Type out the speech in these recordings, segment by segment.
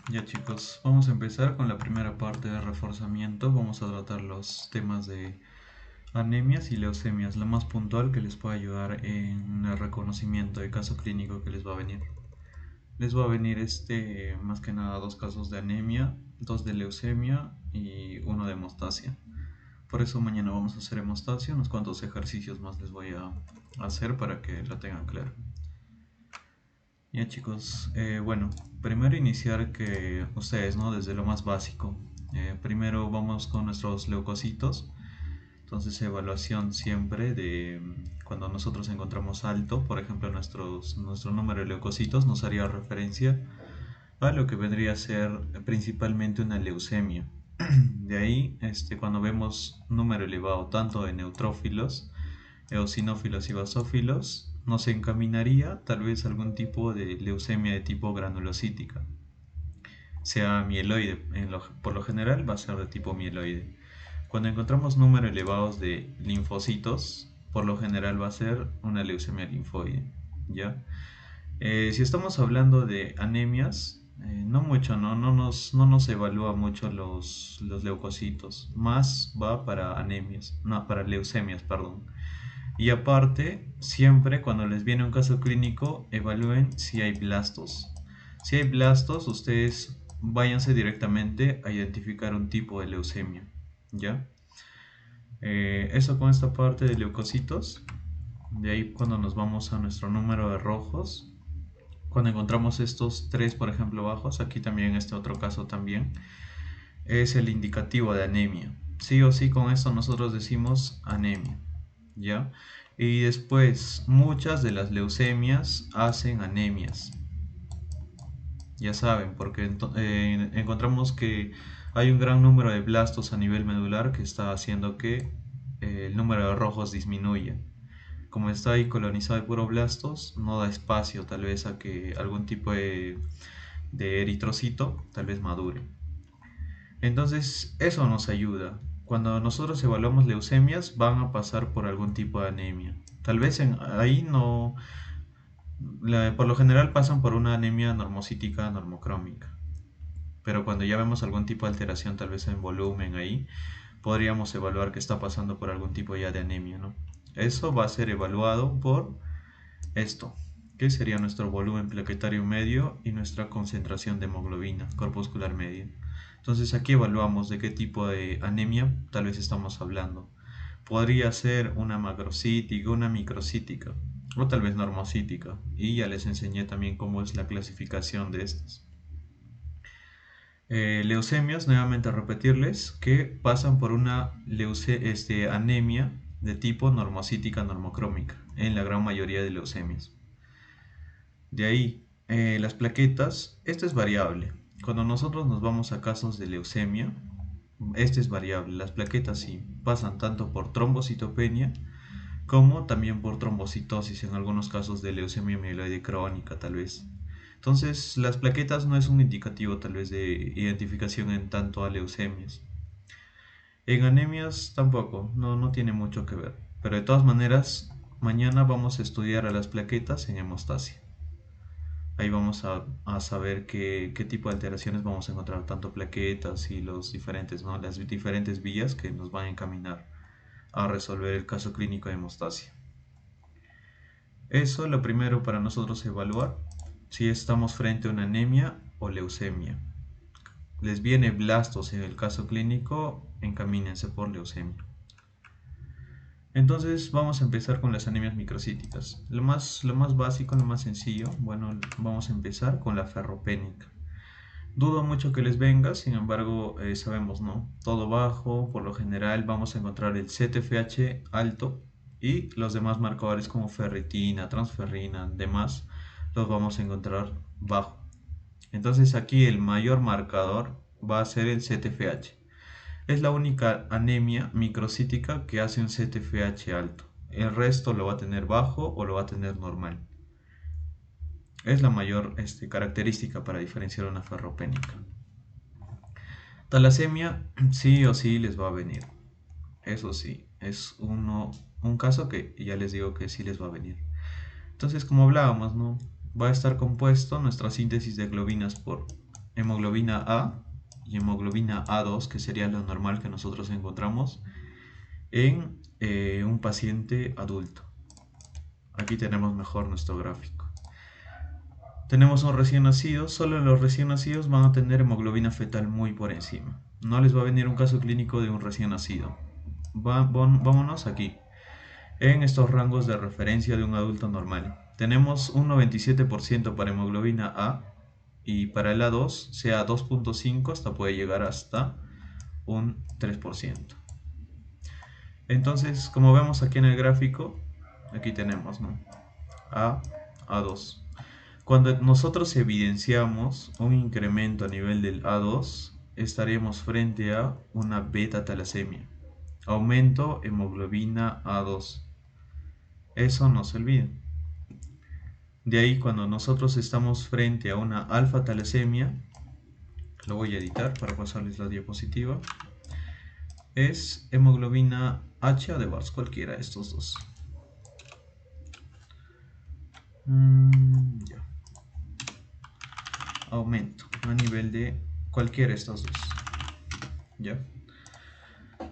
Ya chicos, vamos a empezar con la primera parte de reforzamiento. Vamos a tratar los temas de anemias y leucemias, la más puntual que les puede ayudar en el reconocimiento de caso clínico que les va a venir. Les va a venir más que nada dos casos de anemia, dos de leucemia y uno de hemostasia. Por eso mañana vamos a hacer hemostasia, unos cuantos ejercicios más les voy a hacer para que la tengan clara. Ya chicos, bueno, primero iniciar que ustedes, ¿no? Desde lo más básico. Primero vamos con nuestros leucocitos. Entonces, evaluación siempre de cuando nosotros encontramos alto, por ejemplo, nuestro número de leucocitos nos haría referencia a lo que vendría a ser principalmente una leucemia. De ahí, cuando vemos número elevado tanto de neutrófilos, eosinófilos y basófilos, nos encaminaría tal vez algún tipo de leucemia de tipo granulocítica, sea mieloide, por lo general va a ser de tipo mieloide. Cuando encontramos números elevados de linfocitos, por lo general va a ser una leucemia linfoide, ¿ya? Si estamos hablando de anemias, no mucho, no nos evalúa mucho los leucocitos, más va para anemias, no, para leucemias, perdón. Y aparte, siempre cuando les viene un caso clínico, evalúen si hay blastos. Si hay blastos, ustedes váyanse directamente a identificar un tipo de leucemia, ¿ya? Eso con esta parte de leucocitos. De ahí cuando nos vamos a nuestro número de rojos, cuando encontramos estos tres, por ejemplo, bajos, aquí también este otro caso también, es el indicativo de anemia. Sí o sí con esto nosotros decimos anemia, ¿ya? Y después, muchas de las leucemias hacen anemias, ya saben, porque encontramos que hay un gran número de blastos a nivel medular que está haciendo que el número de rojos disminuya. Como está ahí colonizado de puro blastos, no da espacio tal vez a que algún tipo de eritrocito tal vez madure. Entonces, eso nos ayuda. Cuando nosotros evaluamos leucemias, van a pasar por algún tipo de anemia. Tal vez ahí no, por lo general pasan por una anemia normocítica normocrómica. Pero cuando ya vemos algún tipo de alteración, tal vez en volumen ahí, podríamos evaluar que está pasando por algún tipo ya de anemia, ¿no? Eso va a ser evaluado por esto, que sería nuestro volumen plaquetario medio y nuestra concentración de hemoglobina corpuscular media. Entonces aquí evaluamos de qué tipo de anemia tal vez estamos hablando. Podría ser una macrocítica, una microcítica o tal vez normocítica. Y ya les enseñé también cómo es la clasificación de estas. Leucemias, nuevamente repetirles, que pasan por una anemia de tipo normocítica normocrómica en la gran mayoría de leucemias. De ahí, las plaquetas, esto es variable. Cuando nosotros nos vamos a casos de leucemia, este es variable. Las plaquetas sí pasan tanto por trombocitopenia como también por trombocitosis en algunos casos de leucemia mieloide crónica tal vez. Entonces, las plaquetas no es un indicativo tal vez de identificación en tanto a leucemias. En anemias tampoco, no tiene mucho que ver. Pero de todas maneras, mañana vamos a estudiar a las plaquetas en hemostasia. Ahí vamos a saber qué tipo de alteraciones vamos a encontrar, tanto plaquetas y los diferentes, ¿no? Las diferentes vías que nos van a encaminar a resolver el caso clínico de hemostasia. Eso es lo primero para nosotros evaluar si estamos frente a una anemia o leucemia. Les viene blastos en el caso clínico, encamínense por leucemia. Entonces vamos a empezar con las anemias microcíticas. Lo más básico, lo más sencillo, bueno, vamos a empezar con la ferropénica. Dudo mucho que les venga, sin embargo, sabemos, ¿no? Todo bajo, por lo general vamos a encontrar el ZFH alto y los demás marcadores como ferritina, transferrina, demás, los vamos a encontrar bajo. Entonces aquí el mayor marcador va a ser el ZFH. Es la única anemia microcítica que hace un ZFH alto. El resto lo va a tener bajo o lo va a tener normal. Es la mayor característica para diferenciar una ferropénica. Talasemia sí o sí les va a venir. Eso sí, es un caso que ya les digo que sí les va a venir. Entonces, como hablábamos, ¿no? Va a estar compuesto nuestra síntesis de globinas por hemoglobina A y hemoglobina A2, que sería lo normal que nosotros encontramos en un paciente adulto. Aquí tenemos mejor nuestro gráfico. Tenemos un recién nacido, solo los recién nacidos van a tener hemoglobina fetal muy por encima. No les va a venir un caso clínico de un recién nacido. Vámonos aquí, en estos rangos de referencia de un adulto normal. Tenemos un 97% para hemoglobina A y para el A2, sea 2.5, hasta puede llegar hasta un 3%. Entonces, como vemos aquí en el gráfico, aquí tenemos, ¿no? A, A2. Cuando nosotros evidenciamos un incremento a nivel del A2, estaríamos frente a una beta-talasemia. Aumento hemoglobina A2. Eso no se olvide. De ahí, cuando nosotros estamos frente a una alfa-talasemia, lo voy a editar para pasarles la diapositiva, es hemoglobina H o de Barts, cualquiera de estos dos. Ya. Aumento a nivel de cualquiera de estos dos. ¿Ya?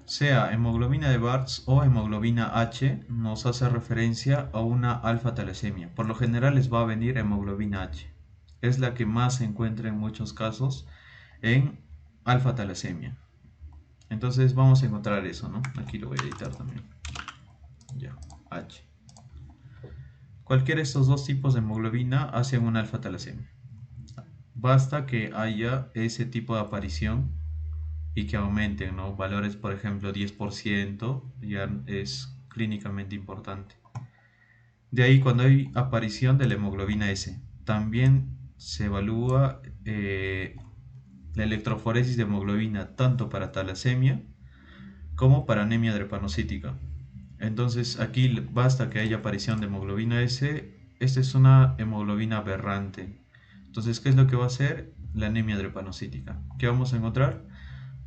Sea hemoglobina de Barts o hemoglobina H, nos hace referencia a una alfa-talasemia. Por lo general les va a venir hemoglobina H. Es la que más se encuentra en muchos casos en alfa-talasemia. Entonces vamos a encontrar eso, ¿no? Aquí lo voy a editar también. Ya, H. Cualquiera de estos dos tipos de hemoglobina hacen una alfa-talasemia. Basta que haya ese tipo de aparición y que aumenten, ¿no? Valores, por ejemplo, 10%, ya es clínicamente importante. De ahí, cuando hay aparición de la hemoglobina S, también se evalúa la electroforesis de hemoglobina tanto para talasemia como para anemia drepanocítica. Entonces, aquí basta que haya aparición de hemoglobina S. Esta es una hemoglobina aberrante. Entonces, ¿qué es lo que va a hacer? La anemia drepanocítica. ¿Qué vamos a encontrar?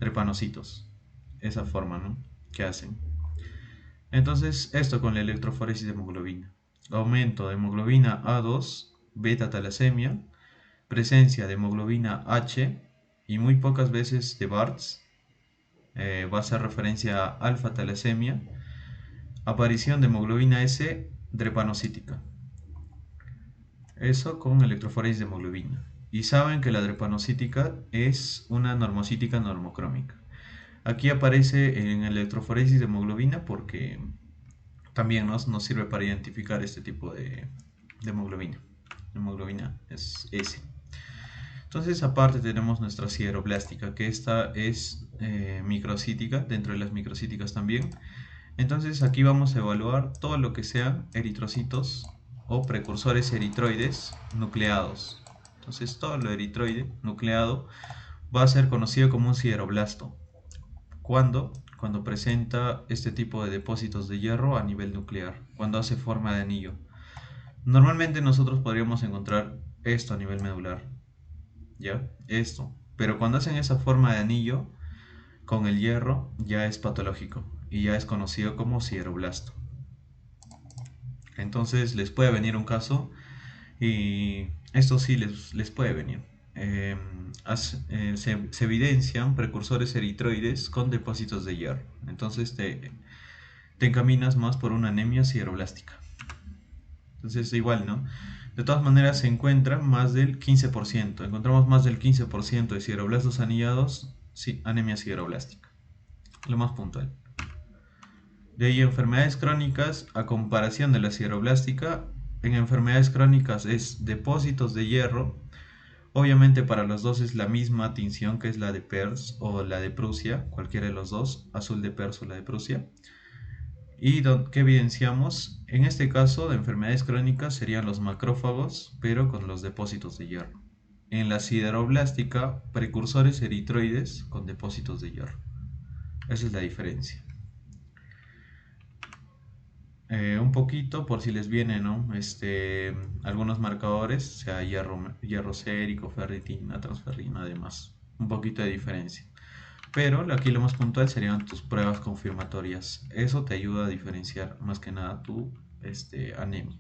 Drepanocitos. Esa forma, ¿no? Que hacen. Entonces, esto con la electroforesis de hemoglobina. Aumento de hemoglobina A2, beta talasemia, presencia de hemoglobina H y muy pocas veces de Barts, va a hacer referencia a alfa talasemia, aparición de hemoglobina S drepanocítica. Eso con electroforesis de hemoglobina. Y saben que la drepanocítica es una normocítica normocrómica. Aquí aparece en electroforesis de hemoglobina porque también nos sirve para identificar este tipo de hemoglobina. Hemoglobina es S. Entonces, aparte tenemos nuestra sideroblástica, que esta es microcítica, dentro de las microcíticas también. Entonces, aquí vamos a evaluar todo lo que sean eritrocitos o precursores eritroides nucleados. Entonces, todo lo eritroide nucleado va a ser conocido como un sideroblasto. ¿Cuándo? Cuando presenta este tipo de depósitos de hierro a nivel nuclear, cuando hace forma de anillo. Normalmente nosotros podríamos encontrar esto a nivel medular, ¿ya? Esto. Pero cuando hacen esa forma de anillo con el hierro, ya es patológico y ya es conocido como sideroblasto. Entonces les puede venir un caso y esto sí les puede venir. Se evidencian precursores eritroides con depósitos de hierro. Entonces te encaminas más por una anemia sideroblástica. Entonces igual, ¿no? De todas maneras se encuentra más del 15%. Encontramos más del 15% de sideroblastos anillados, sí, anemia sideroblástica. Lo más puntual. De ahí enfermedades crónicas, a comparación de la sideroblástica, en enfermedades crónicas es depósitos de hierro. Obviamente para los dos es la misma tinción que es la de Pearse o la de Prusia, cualquiera de los dos, azul de Pearse o la de Prusia. Y que evidenciamos, en este caso de enfermedades crónicas serían los macrófagos, pero con los depósitos de hierro. En la sideroblástica, precursores eritroides con depósitos de hierro. Esa es la diferencia. Un poquito por si les viene, ¿no? Algunos marcadores, sea hierro sérico, ferritina, transferrina, además. Un poquito de diferencia. Pero aquí lo más puntual serían tus pruebas confirmatorias. Eso te ayuda a diferenciar más que nada tu anemia.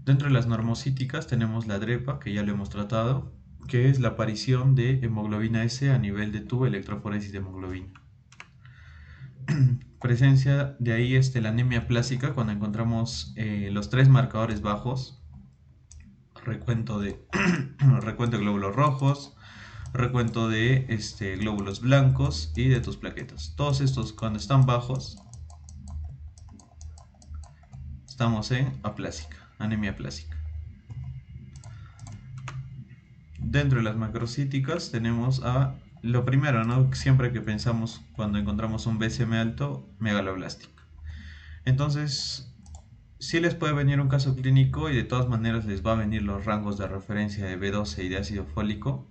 Dentro de las normocíticas tenemos la DREPA, que ya lo hemos tratado. que es la aparición de hemoglobina S a nivel de tu electroforesis de hemoglobina. Presencia de ahí la anemia plástica cuando encontramos los tres marcadores bajos, recuento de, recuento de glóbulos rojos, recuento de glóbulos blancos y de tus plaquetas. Todos estos cuando están bajos estamos en aplásica, anemia plástica. Dentro de las macrocíticas tenemos a lo primero, ¿no? Siempre que pensamos cuando encontramos un BCM alto, megaloblástica. Entonces, sí les puede venir un caso clínico y de todas maneras les va a venir los rangos de referencia de B12 y de ácido fólico.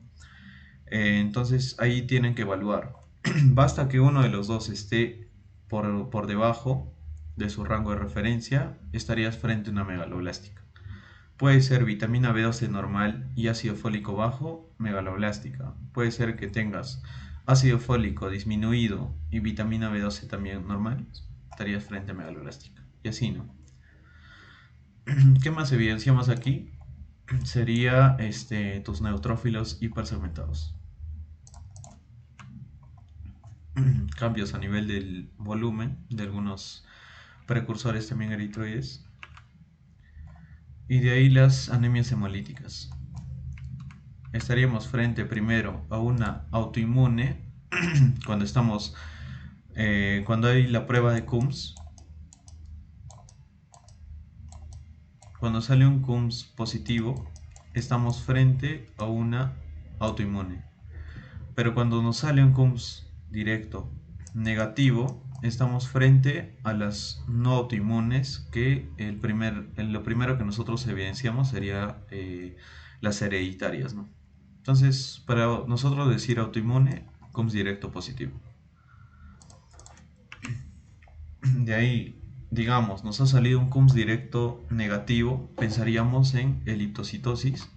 Entonces ahí tienen que evaluar. Basta que uno de los dos esté por debajo de su rango de referencia, estarías frente a una megaloblástica. Puede ser vitamina B12 normal y ácido fólico bajo, megaloblástica. Puede ser que tengas ácido fólico disminuido y vitamina B12 también normal, estarías frente a megaloblástica. Y así, ¿no? ¿Qué más evidenciamos aquí? Sería tus neutrófilos hipersegmentados. Cambios a nivel del volumen de algunos precursores también eritroides. Y de ahí las anemias hemolíticas. Estaríamos frente primero a una autoinmune cuando hay la prueba de Coombs. Cuando sale un Coombs positivo, estamos frente a una autoinmune. Pero cuando nos sale un Coombs directo negativo, estamos frente a las no autoinmunes, que lo primero que nosotros evidenciamos sería las hereditarias, ¿no? Entonces, para nosotros decir autoinmune, Coombs directo positivo. De ahí, digamos, nos ha salido un Coombs directo negativo, pensaríamos en eliptocitosis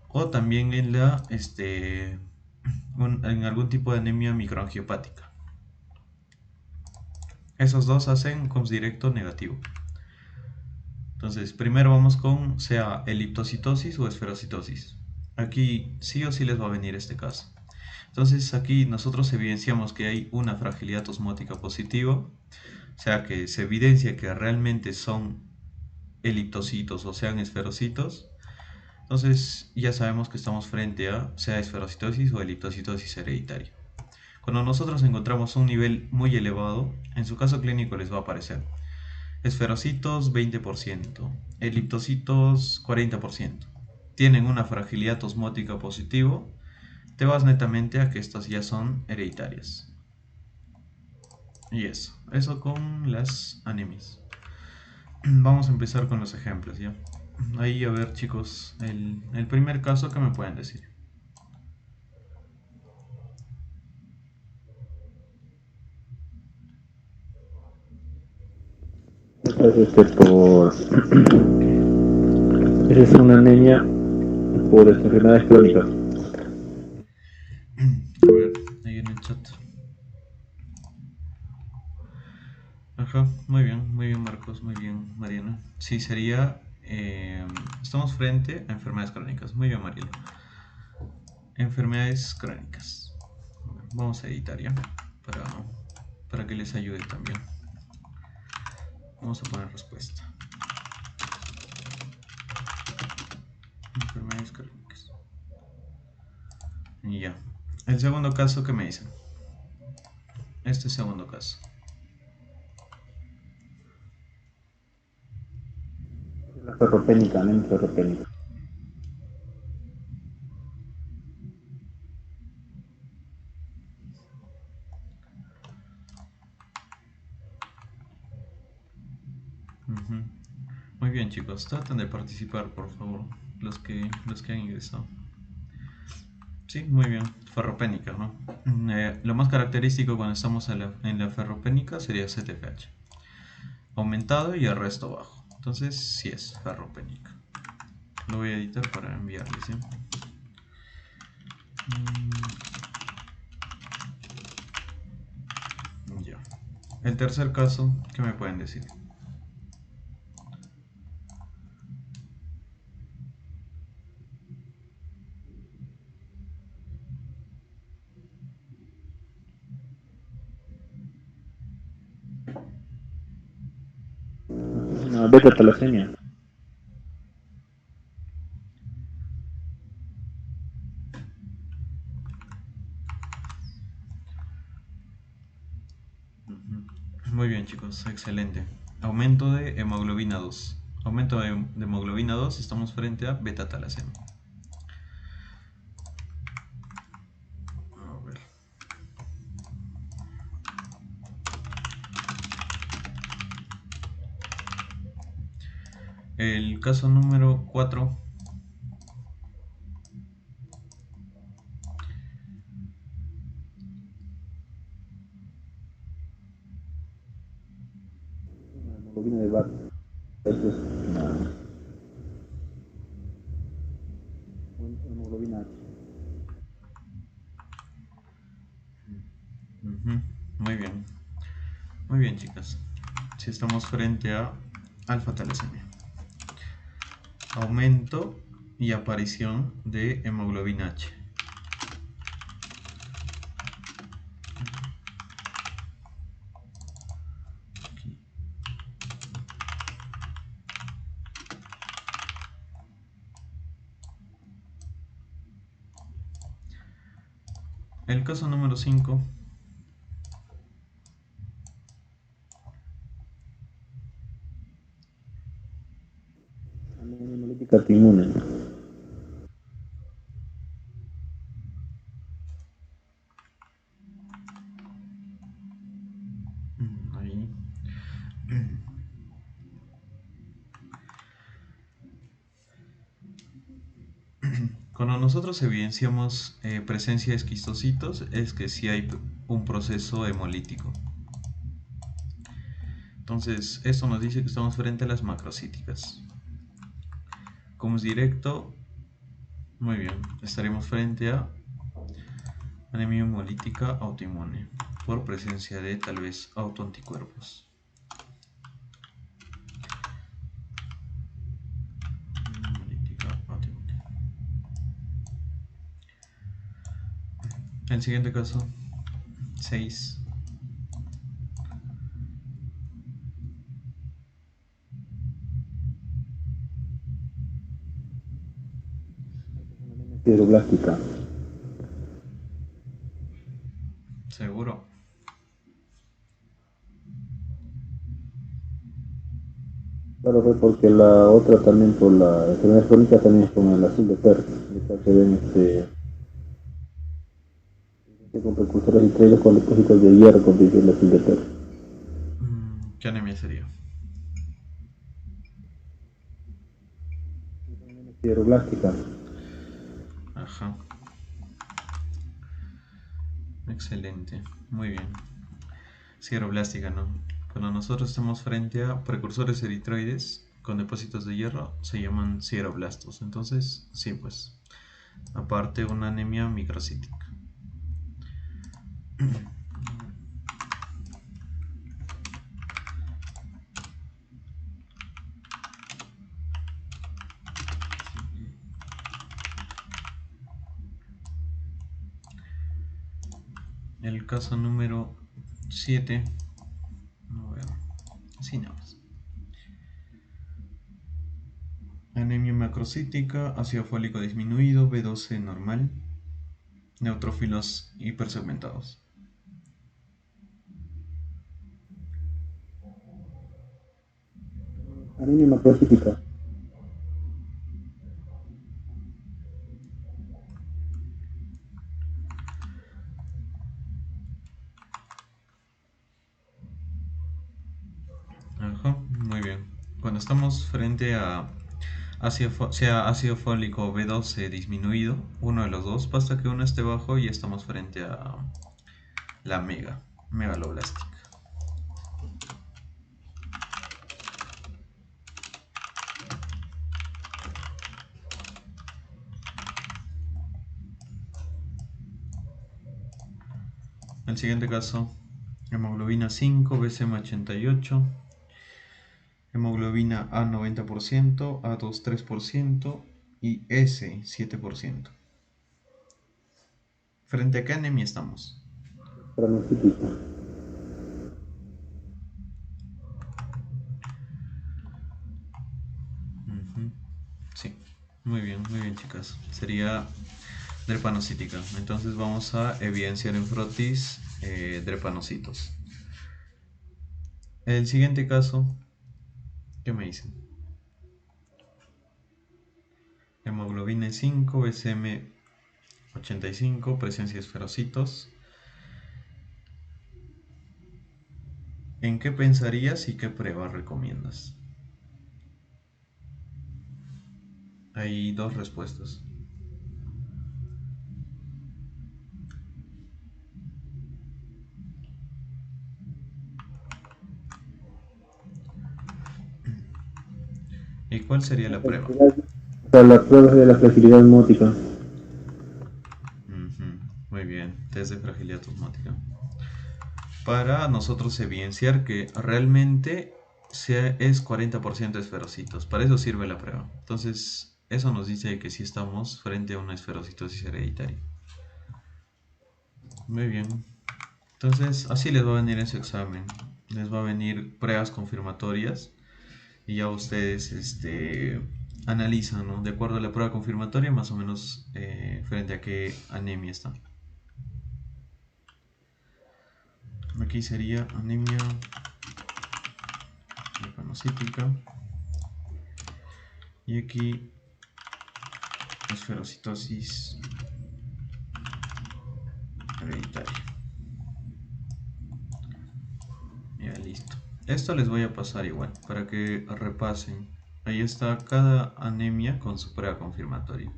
o también en en algún tipo de anemia microangiopática. Esos dos hacen Coombs directo negativo. Entonces, primero vamos con sea eliptocitosis o esferocitosis. Aquí sí o sí les va a venir este caso. Entonces, aquí nosotros evidenciamos que hay una fragilidad osmótica positiva, o sea que se evidencia que realmente son eliptocitos o sean esferocitos. Entonces, ya sabemos que estamos frente a sea esferocitosis o eliptocitosis hereditaria. Cuando nosotros encontramos un nivel muy elevado, en su caso clínico les va a aparecer esferocitos 20%, eliptocitos 40%. Tienen una fragilidad osmótica positivo, te vas netamente a que estas ya son hereditarias. Y eso con las anemias. Vamos a empezar con los ejemplos, ¿ya? Ahí a ver, chicos, el primer caso que me pueden decir. Esa es una anemia por enfermedades crónicas. A ver, ahí en el chat. Ajá, muy bien Marcos, muy bien Mariana. Sí, sería, estamos frente a enfermedades crónicas. Muy bien Mariana. Enfermedades crónicas. Vamos a editar ya, para que les ayude también. Vamos a poner respuesta. Enfermedades crónicas. Y ya. El segundo caso que me dicen. Este segundo caso. La ferropénica, anemia ferropénica. Muy bien chicos, traten de participar por favor, los que han ingresado. Sí, muy bien, ferropénica, ¿no? Lo más característico cuando estamos en la ferropénica sería CTFH aumentado y el resto bajo. Entonces sí es ferropénica. Lo voy a editar para enviarles, ¿sí? Ya. El tercer caso, ¿qué me pueden decir? beta talasemia. Muy bien, chicos, excelente. Aumento de hemoglobina 2. Aumento de hemoglobina 2, estamos frente a beta talasemia. A ver. El caso número 4. Hemoglobina de vaca. Eso es una hemoglobina H. Muy bien. Muy bien, chicas. Si estamos frente a alfa talasemia. Aumento y aparición de hemoglobina H. Aquí. El caso número 5. Anemia hemolítica autoinmune. Ahí. Cuando nosotros evidenciamos presencia de esquistocitos es que sí hay un proceso hemolítico. Entonces, esto nos dice que estamos frente a las macrocíticas. Como es directo, muy bien, estaremos frente a anemia hemolítica autoinmune por presencia de tal vez autoanticuerpos. Hemolítica autoinmune. El siguiente caso, 6. Sideroblástica. Seguro. Claro, fue porque la otra también por la enfermedad crónica también es con el azul de PER. Se ven con precursores distraídos con depósitos de hierro con el azul de PER. ¿Qué anemia sería? Sideroblástica. Ajá. Excelente. Muy bien. Sideroblástica, ¿no? Cuando nosotros estamos frente a precursores eritroides con depósitos de hierro, se llaman sideroblastos. Entonces, sí, pues, aparte una anemia microcítica. El caso número 7. A ver, así nada más. Anemia macrocítica, ácido fólico disminuido, B12 normal, neutrófilos hipersegmentados. Anemia macrocítica. Ajá, muy bien. Cuando estamos frente a sea ácido fólico B12 disminuido, uno de los dos, basta que uno esté bajo y estamos frente a la megaloblástica. El siguiente caso, hemoglobina 5, BCM 88, hemoglobina A 90%, A2 3% y S 7%. ¿Frente a qué anemia estamos? Granocítica. Muy bien, chicas. Sería drepanocítica. Entonces vamos a evidenciar en frotis drepanocitos. El siguiente caso, ¿qué me dicen? Hemoglobina 5, BCM 85, presencia de esferocitos. ¿En qué pensarías y qué prueba recomiendas? Hay dos respuestas. ¿Y cuál sería la prueba? Para la prueba de la fragilidad osmótica. Muy bien, test de fragilidad osmótica. Para nosotros evidenciar que realmente es 40% esferocitos. Para eso sirve la prueba. Entonces, eso nos dice que sí estamos frente a una esferocitosis hereditaria. Muy bien. Entonces, así les va a venir en su examen. Les va a venir pruebas confirmatorias y ya ustedes analizan, ¿no? De acuerdo a la prueba confirmatoria, más o menos frente a qué anemia está. Aquí sería anemia hepanocítica y aquí esferocitosis hereditaria. Ya listo. Esto les voy a pasar igual para que repasen. Ahí está cada anemia con su prueba confirmatoria.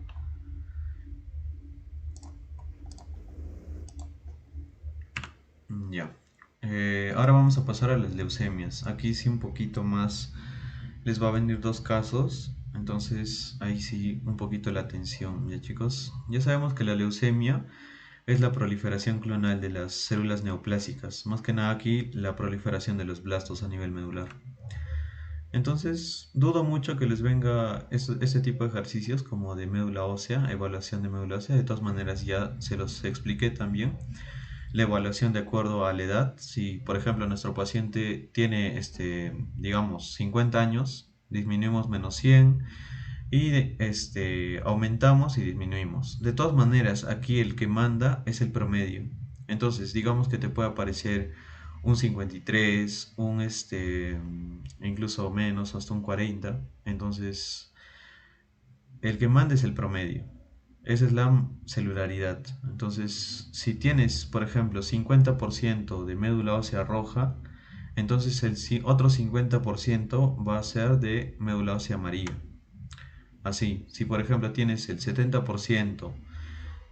Ya. Ahora vamos a pasar a las leucemias. Aquí sí un poquito más les va a venir dos casos. Entonces ahí sí un poquito la atención. Ya chicos. Ya sabemos que la leucemia es la proliferación clonal de las células neoplásicas. Más que nada aquí la proliferación de los blastos a nivel medular. Entonces, dudo mucho que les venga este tipo de ejercicios como de médula ósea, evaluación de médula ósea. De todas maneras, ya se los expliqué también. La evaluación de acuerdo a la edad. Si, por ejemplo, nuestro paciente tiene, digamos, 50 años, disminuimos menos 100 y aumentamos y disminuimos. De todas maneras, aquí el que manda es el promedio. Entonces, digamos que te puede aparecer un 53, incluso menos, hasta un 40. Entonces, el que manda es el promedio. Esa es la celularidad. Entonces, si tienes, por ejemplo, 50% de médula ósea roja, entonces el otro 50% va a ser de médula ósea amarilla. Así, si por ejemplo tienes el 70%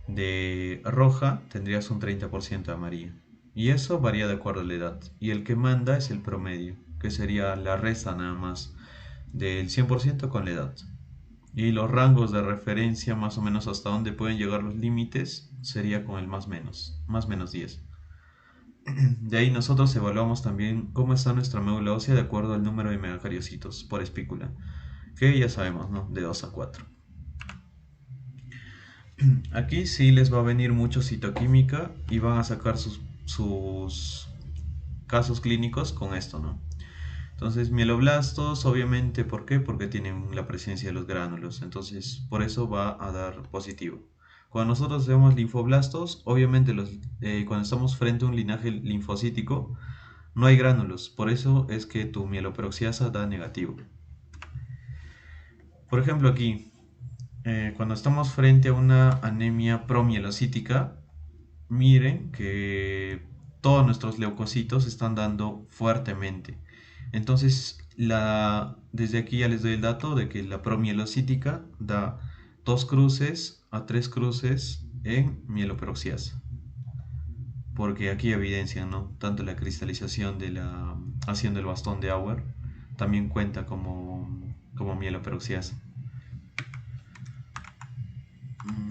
de roja, tendrías un 30% de amarilla. Y eso varía de acuerdo a la edad. Y el que manda es el promedio, que sería la resta nada más del 100% con la edad. Y los rangos de referencia, más o menos hasta dónde pueden llegar los límites, sería con el más menos 10. De ahí nosotros evaluamos también cómo está nuestra médula ósea de acuerdo al número de megacariocitos por espícula, que ya sabemos, ¿no? De 2 a 4. Aquí sí les va a venir mucho citoquímica y van a sacar sus casos clínicos con esto, ¿no? Entonces, mieloblastos, obviamente, ¿por qué? Porque tienen la presencia de los gránulos, entonces por eso va a dar positivo. Cuando nosotros vemos linfoblastos, obviamente cuando estamos frente a un linaje linfocítico, no hay gránulos, por eso es que tu mieloperoxiasa da negativo. Por ejemplo, aquí, cuando estamos frente a una anemia promielocítica, miren que todos nuestros leucocitos están dando fuertemente. Entonces, desde aquí ya les doy el dato de que la promielocítica da 2 cruces a 3 cruces en mieloperoxiasa. Porque aquí evidencian, ¿no? Tanto la cristalización de la acción del bastón de Auer también cuenta como mieloperoxiasa.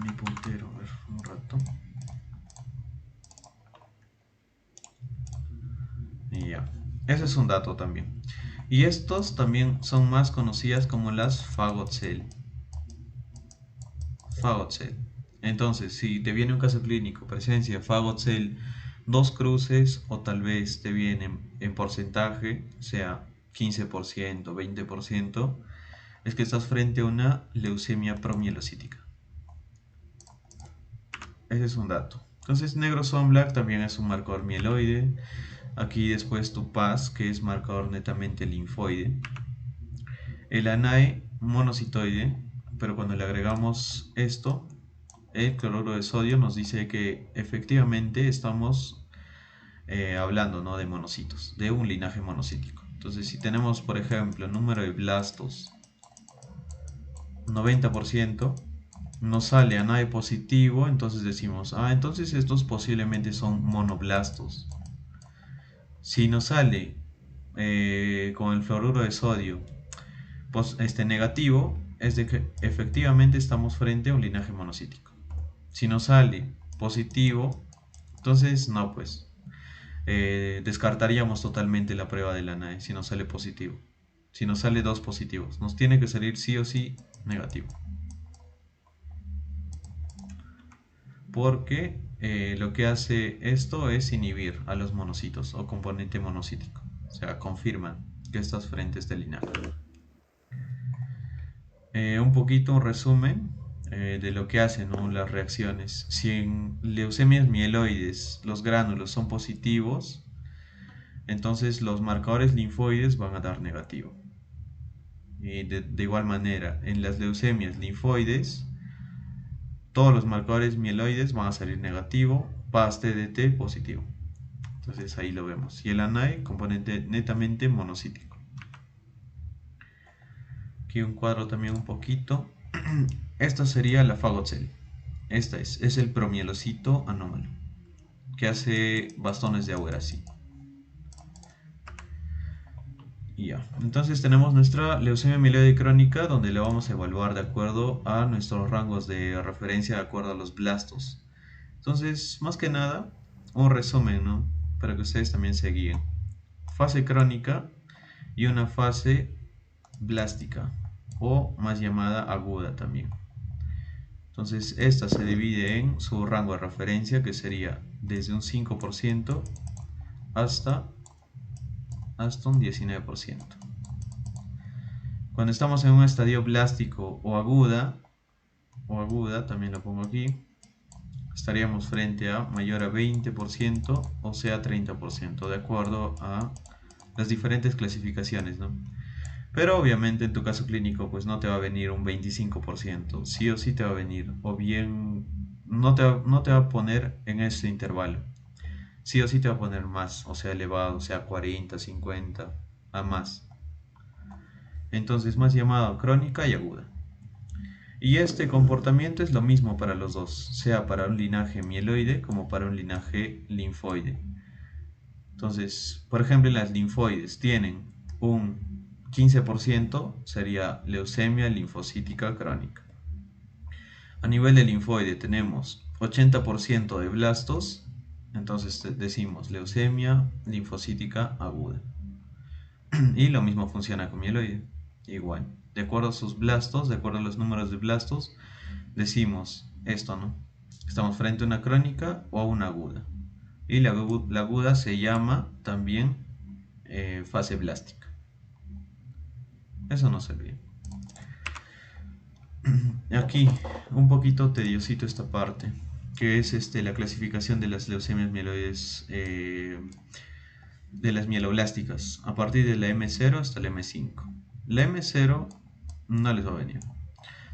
Mi puntero, a ver, un rato. Y ya. Ese es un dato también. Y estos también son más conocidas como las Fagot cell. Fagot cell. Entonces, si te viene un caso clínico, presencia de Fagot cell, 2 cruces o tal vez te viene en porcentaje, sea 15%, 20%, es que estás frente a una leucemia promielocítica. Ese es un dato. Entonces negro swan black también es un marcador mieloide. Aquí después tu PAS, que es marcador netamente linfoide. El ANAE monocitoide, pero cuando le agregamos esto, el cloruro de sodio nos dice que efectivamente estamos hablando, ¿no?, de monocitos, de un linaje monocítico. Entonces si tenemos, por ejemplo, número de blastos 90%, nos sale ANAE positivo, entonces decimos, entonces estos posiblemente son monoblastos. Si nos sale con el fluoruro de sodio negativo, es de que efectivamente estamos frente a un linaje monocítico. Si nos sale positivo, entonces no, pues descartaríamos totalmente la prueba de la ANAE si nos sale positivo. Si nos sale 2 positivos, nos tiene que salir sí o sí negativo. Porque lo que hace esto es inhibir a los monocitos o componente monocítico. O sea, confirman que estás frente a este linaje. Un poquito un resumen de lo que hacen, ¿no?, las reacciones. Si en leucemias mieloides los gránulos son positivos, entonces los marcadores linfoides van a dar negativo. Y de igual manera, en las leucemias linfoides, todos los marcadores mieloides van a salir negativo, PAS-TDT positivo. Entonces ahí lo vemos. Y el ANAE, componente netamente monocítico. Aquí un cuadro también un poquito. Esta sería la Fagot cell. Esta es el promielocito anómalo, que hace bastones de Auger así. Y ya. Entonces tenemos nuestra leucemia mieloide crónica, donde le vamos a evaluar de acuerdo a nuestros rangos de referencia, de acuerdo a los blastos. Entonces, más que nada, un resumen, ¿no?, para que ustedes también se guíen. Fase crónica y una fase blástica, o más llamada aguda también. Entonces esta se divide en su rango de referencia, que sería desde un 5% hasta un 19%. Cuando estamos en un estadio blástico o aguda, también lo pongo aquí, estaríamos frente a mayor a 20%, o sea 30%, de acuerdo a las diferentes clasificaciones, ¿no? Pero obviamente en tu caso clínico pues no te va a venir un 25%, sí o sí te va a venir, o bien no te va a poner en ese intervalo, sí o sí te va a poner más, o sea elevado, o sea 40, 50, a más. Entonces más llamado crónica y aguda. Y este comportamiento es lo mismo para los dos, sea para un linaje mieloide como para un linaje linfoide. Entonces, por ejemplo, las linfoides tienen un 15%, sería leucemia linfocítica crónica. A nivel de linfoide tenemos 80% de blastos, entonces decimos leucemia linfocítica aguda. Y lo mismo funciona con mieloide, igual. De acuerdo a sus blastos, de acuerdo a los números de blastos, decimos esto, ¿no? Estamos frente a una crónica o a una aguda. Y la aguda se llama también fase blástica. Eso no se olvide. Aquí, un poquito tediosito esta parte, que es la clasificación de las leucemias mieloides, de las mieloblásticas, a partir de la M0 hasta la M5. La M0 no les va a venir.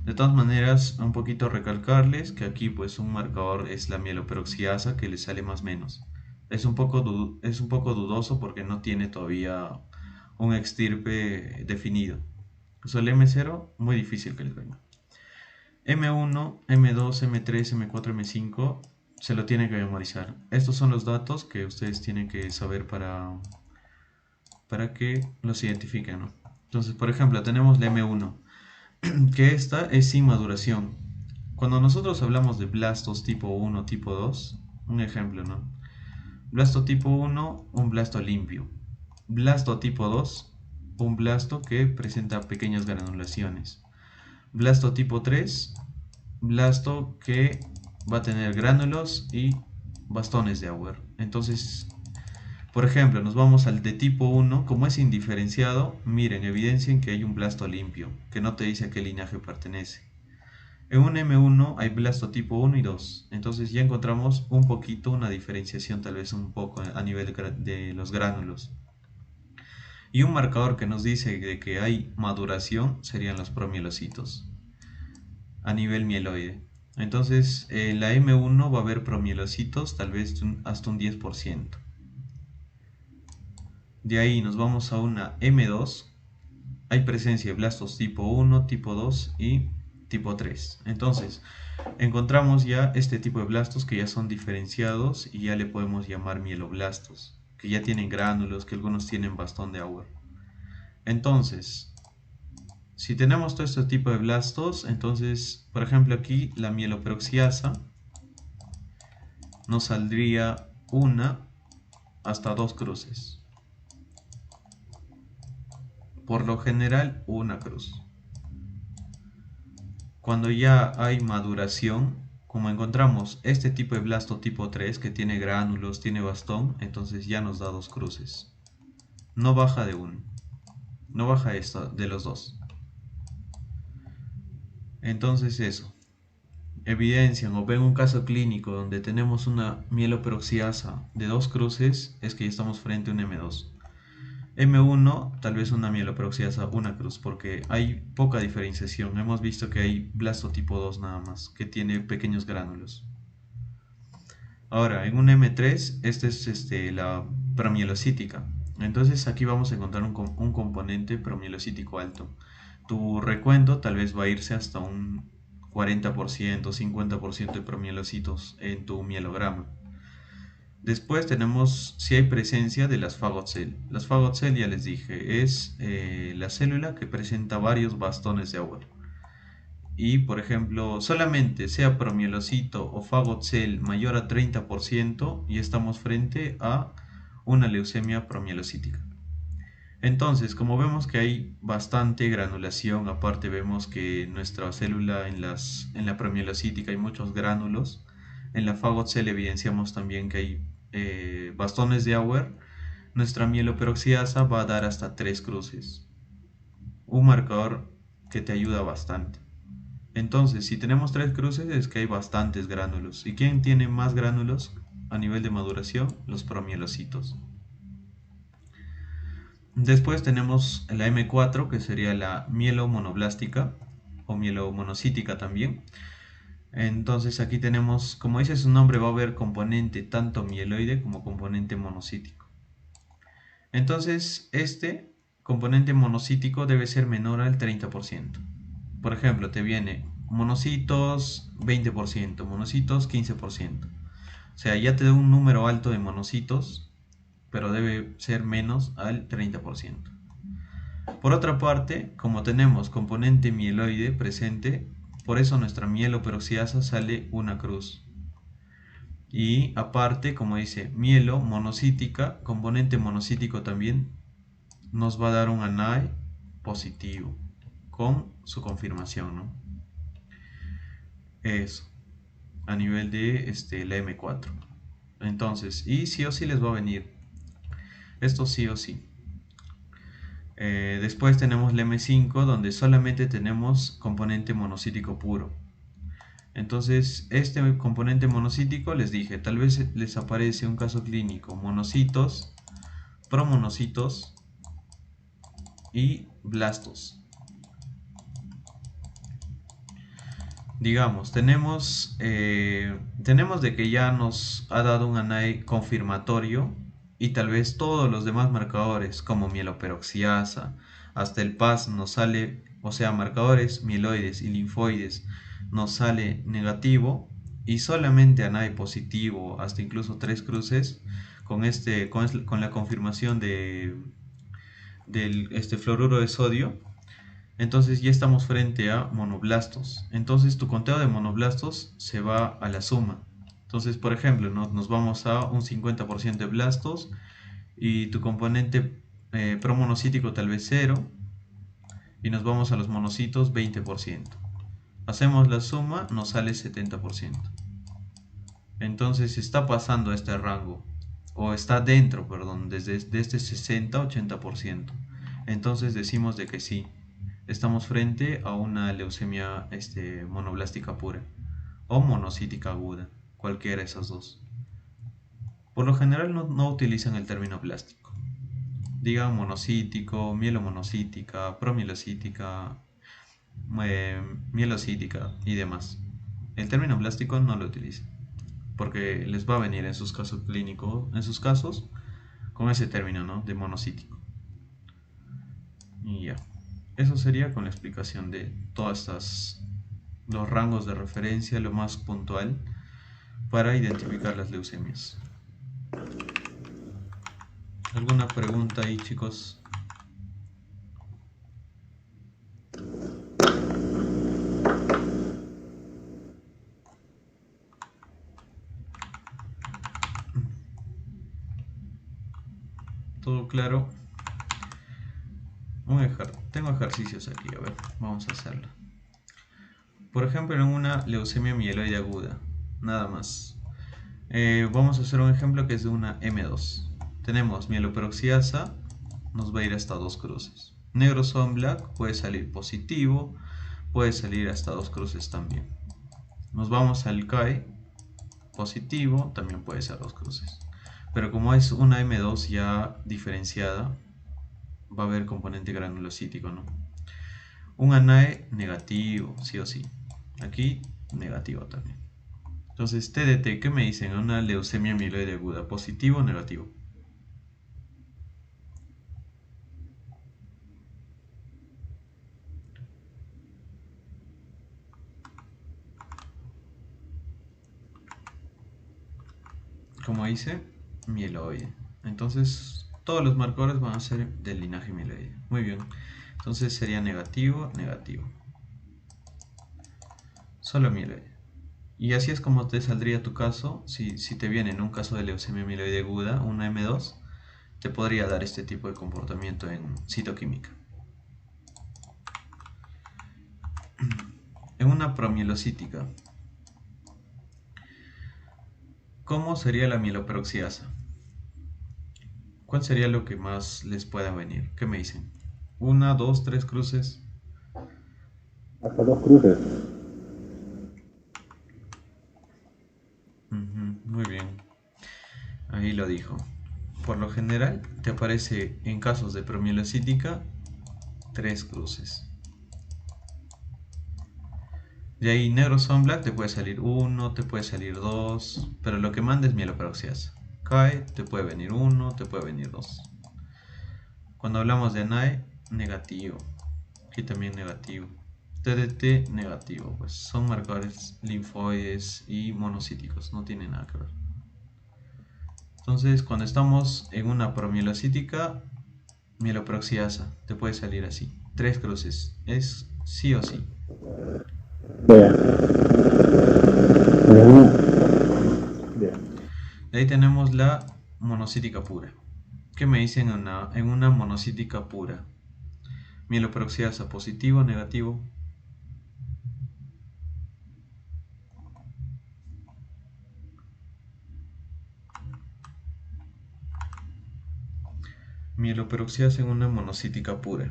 De todas maneras, un poquito recalcarles que aquí pues un marcador es la mieloperoxidasa, que le sale más o menos. Es un poco dudoso porque no tiene todavía un extirpe definido. El M0, muy difícil que les venga. M1, M2, M3, M4, M5 se lo tienen que memorizar. Estos son los datos que ustedes tienen que saber para que los identifiquen, ¿no? Entonces, por ejemplo, tenemos la M1, que esta es sin maduración. Cuando nosotros hablamos de blastos tipo 1, tipo 2, un ejemplo, ¿no? Blasto tipo 1, un blasto limpio. Blasto tipo 2, un blasto que presenta pequeñas granulaciones. Blasto tipo 3, blasto que va a tener gránulos y bastones de Auger. Entonces, Por ejemplo, nos vamos al de tipo 1, como es indiferenciado, miren, evidencien que hay un blasto limpio, que no te dice a qué linaje pertenece. En un M1 hay blasto tipo 1 y 2, entonces ya encontramos un poquito una diferenciación, tal vez un poco a nivel de los gránulos. Y un marcador que nos dice de que hay maduración serían los promielocitos a nivel mieloide. Entonces en la M1 va a haber promielocitos tal vez hasta un 10%. De ahí nos vamos a una M2. Hay presencia de blastos tipo 1, tipo 2 y tipo 3. Entonces encontramos ya este tipo de blastos que ya son diferenciados y ya le podemos llamar mieloblastos, que ya tienen gránulos, que algunos tienen bastón de Auer. Entonces, si tenemos todo este tipo de blastos, entonces, por ejemplo aquí la mieloperoxiasa nos saldría una hasta dos cruces. Por lo general, una cruz. Cuando ya hay maduración, como encontramos este tipo de blasto tipo 3 que tiene gránulos, tiene bastón, entonces ya nos da dos cruces. No baja de uno. No baja esto de los dos. Entonces eso. Evidencian o ven un caso clínico donde tenemos una mieloperoxiasa de dos cruces, es que ya estamos frente a un M2. M1 tal vez una mieloperoxiasa una cruz, porque hay poca diferenciación. Hemos visto que hay blasto tipo 2 nada más, que tiene pequeños gránulos. Ahora, en un M3, esta es la promielocítica. Entonces aquí vamos a encontrar un componente promielocítico alto. Tu recuento tal vez va a irse hasta un 40%, 50% de promielocitos en tu mielograma. Después tenemos si hay presencia de las Fagot cell. Las Fagot cell, ya les dije, es la célula que presenta varios bastones de Auer. Y por ejemplo, solamente sea promielocito o Fagot cell mayor a 30% y estamos frente a una leucemia promielocítica. Entonces, como vemos que hay bastante granulación, aparte vemos que nuestra célula en la promielocítica hay muchos gránulos, en la Fagot cell evidenciamos también que hay bastones de Auer, nuestra mieloperoxiasa va a dar hasta 3 cruces, un marcador que te ayuda bastante. Entonces, si tenemos 3 cruces es que hay bastantes gránulos. ¿Y quién tiene más gránulos a nivel de maduración? Los promielocitos. Después tenemos la M4, que sería la mielomonoblástica o mielomonocítica también. Entonces aquí tenemos, como dice su nombre, va a haber componente tanto mieloide como componente monocítico. Entonces este componente monocítico debe ser menor al 30%. Por ejemplo, te viene monocitos 20%, monocitos 15%. O sea, ya te da un número alto de monocitos, pero debe ser menos al 30%. Por otra parte, como tenemos componente mieloide presente, por eso nuestra mieloperoxiasa sale una cruz. Y aparte, como dice, mielo monocítica, componente monocítico también, nos va a dar un ANAE positivo con su confirmación, ¿no? Eso, a nivel de la M4. Entonces, y sí o sí les va a venir. Esto sí o sí. Después tenemos la M5, donde solamente tenemos componente monocítico puro. Entonces, este componente monocítico, les dije, tal vez les aparece un caso clínico, monocitos, promonocitos y blastos. Digamos, tenemos de que ya nos ha dado un ANAE confirmatorio y tal vez todos los demás marcadores como mieloperoxiasa, hasta el PAS nos sale, o sea, marcadores mieloides y linfoides nos sale negativo y solamente ANAE positivo, hasta incluso 3 cruces, con la confirmación del fluoruro de sodio. Entonces ya estamos frente a monoblastos. Entonces tu conteo de monoblastos se va a la suma. Entonces, por ejemplo, nos vamos a un 50% de blastos y tu componente promonocítico tal vez 0 y nos vamos a los monocitos 20%. Hacemos la suma, nos sale 70%. Entonces está pasando este rango. o está dentro, perdón, de este 60-80%. Entonces decimos de que sí, estamos frente a una leucemia monoblástica pura o monocítica aguda, cualquiera de esas dos. Por lo general no utilizan el término blástico. Digan monocítico, mielomonocítica, promielocítica, mielocítica y demás. El término blástico no lo utilizan porque les va a venir en sus casos clínicos, en sus casos, con ese término, ¿no? De monocítico. Y ya. Eso sería con la explicación de todas estas, los rangos de referencia, lo más puntual para identificar las leucemias. ¿Alguna pregunta ahí, chicos? ¿Todo claro? Tengo ejercicios aquí, a ver, vamos a hacerlo. Por ejemplo, en una leucemia mieloide aguda, nada más. Vamos a hacer un ejemplo que es de una M2. Tenemos mieloperoxidasa, nos va a ir hasta 2 cruces. Negro son black puede salir positivo, puede salir hasta 2 cruces también. Nos vamos al CAE, positivo, también puede ser 2 cruces. Pero como es una M2 ya diferenciada, va a haber componente granulocítico, ¿no? Un ANAE negativo, sí o sí. Aquí negativo también. Entonces, TDT, ¿qué me dicen? Una leucemia mieloide aguda, ¿positivo o negativo? Como dice, mieloide. Entonces, todos los marcadores van a ser del linaje mieloide. Muy bien. Entonces sería negativo, negativo. Solo mieloide. Y así es como te saldría tu caso. Si te viene en un caso de leucemia mieloide aguda, una M2, te podría dar este tipo de comportamiento en citoquímica. En una promielocítica, ¿cómo sería la mieloperoxidasa? ¿Cuál sería lo que más les pueda venir? ¿Qué me dicen? ¿Una, dos, tres cruces? Hasta 2 cruces. Muy bien, ahí lo dijo. Por lo general te aparece en casos de promielocítica 3 cruces. De ahí negro son black te puede salir 1, te puede salir 2, pero lo que manda es mieloperoxidasa. CAE te puede venir 1, te puede venir 2. Cuando hablamos de ANAE, negativo. Aquí también negativo. TDT negativo, pues son marcadores linfoides y monocíticos, no tiene nada que ver. Entonces, cuando estamos en una promielocítica, mieloperoxidasa, te puede salir así. 3 cruces, es sí o sí. Bien. Bien. De ahí tenemos la monocítica pura. ¿Qué me dicen en una monocítica pura? Mieloperoxidasa, positivo, negativo. Mieloperoxidasa en una monocítica pura.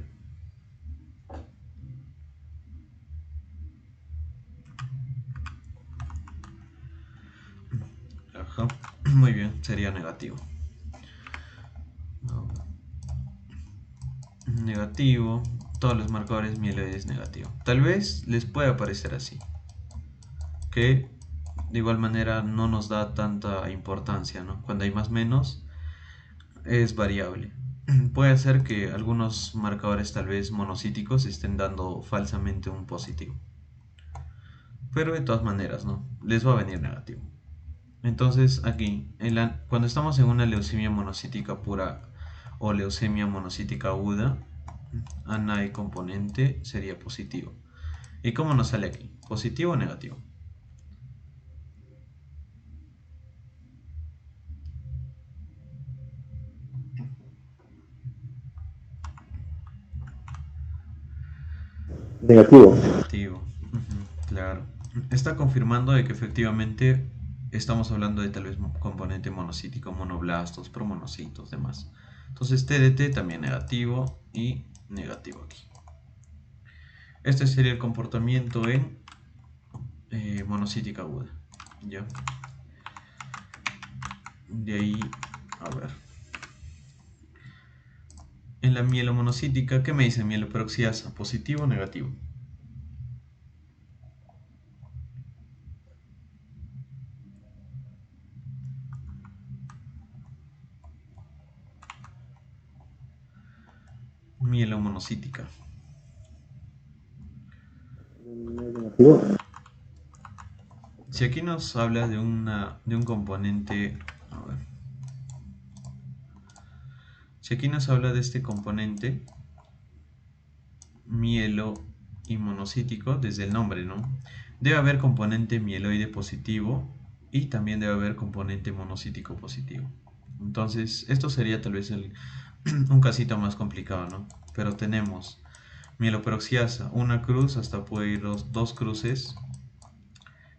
Ajá. Muy bien, sería negativo. Negativo, todos los marcadores mieloides negativo. Tal vez les pueda parecer así, que de igual manera no nos da tanta importancia, ¿no? Cuando hay más menos es variable. Puede ser que algunos marcadores tal vez monocíticos estén dando falsamente un positivo. Pero de todas maneras, ¿no? Les va a venir negativo. Entonces aquí, cuando estamos en una leucemia monocítica pura o leucemia monocítica aguda, ANAE componente sería positivo. ¿Y cómo nos sale aquí? ¿Positivo o negativo? Negativo. Negativo. Claro. Está confirmando de que efectivamente estamos hablando de tal vez componente monocítico, monoblastos, promonocitos, demás. Entonces TDT también negativo y negativo aquí. Este sería el comportamiento en monocítica aguda. ¿Ya? De ahí, a ver. En la mielomonocítica, ¿qué me dice mieloperoxidasa? ¿Positivo o negativo? Mielomonocítica. Negativo. Si aquí nos habla de un componente, a ver. Si aquí nos habla de este componente mielo y monocítico, desde el nombre, ¿no? Debe haber componente mieloide positivo y también debe haber componente monocítico positivo. Entonces, esto sería tal vez un casito más complicado, ¿no? Pero tenemos mieloperoxiasa, una cruz, hasta puede ir dos cruces.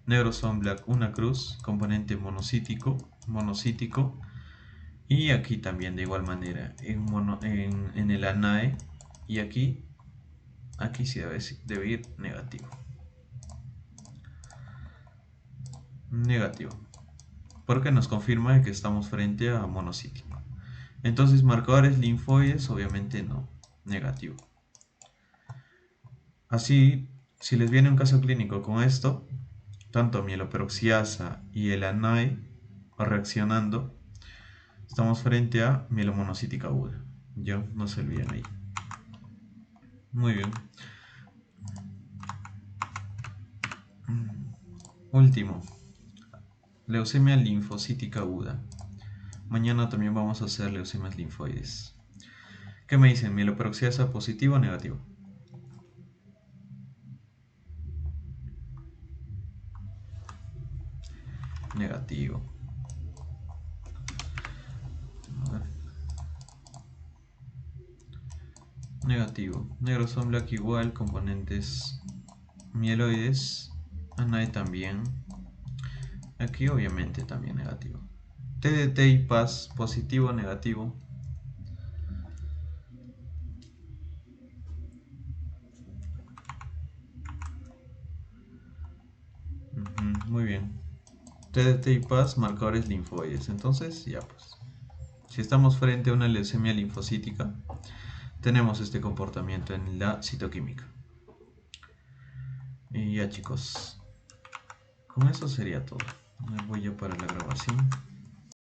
Negro son black, una cruz, componente monocítico. Y aquí también de igual manera, en el ANAE. Y aquí sí debe ir negativo. Negativo. Porque nos confirma que estamos frente a monocítico. Entonces, marcadores linfoides, obviamente no. Negativo. Así, si les viene un caso clínico con esto, tanto mieloperoxiasa y el ANAE reaccionando, estamos frente a mielomonocítica aguda. Ya, no se olviden ahí. Muy bien. Último, leucemia linfocítica aguda. Mañana también vamos a hacer leucemias linfoides. ¿Qué me dicen? ¿Mieloperoxidasa positivo o negativo? Negativo. A ver. Negativo. Negro son black igual, componentes mieloides. ANAE también. Aquí obviamente también negativo. TDT y PAS positivo o negativo. Muy bien. TDT y PAS marcadores linfoides. Entonces, ya pues. Si estamos frente a una leucemia linfocítica, tenemos este comportamiento en la citoquímica. Y ya chicos, con eso sería todo. Me voy ya para la grabación.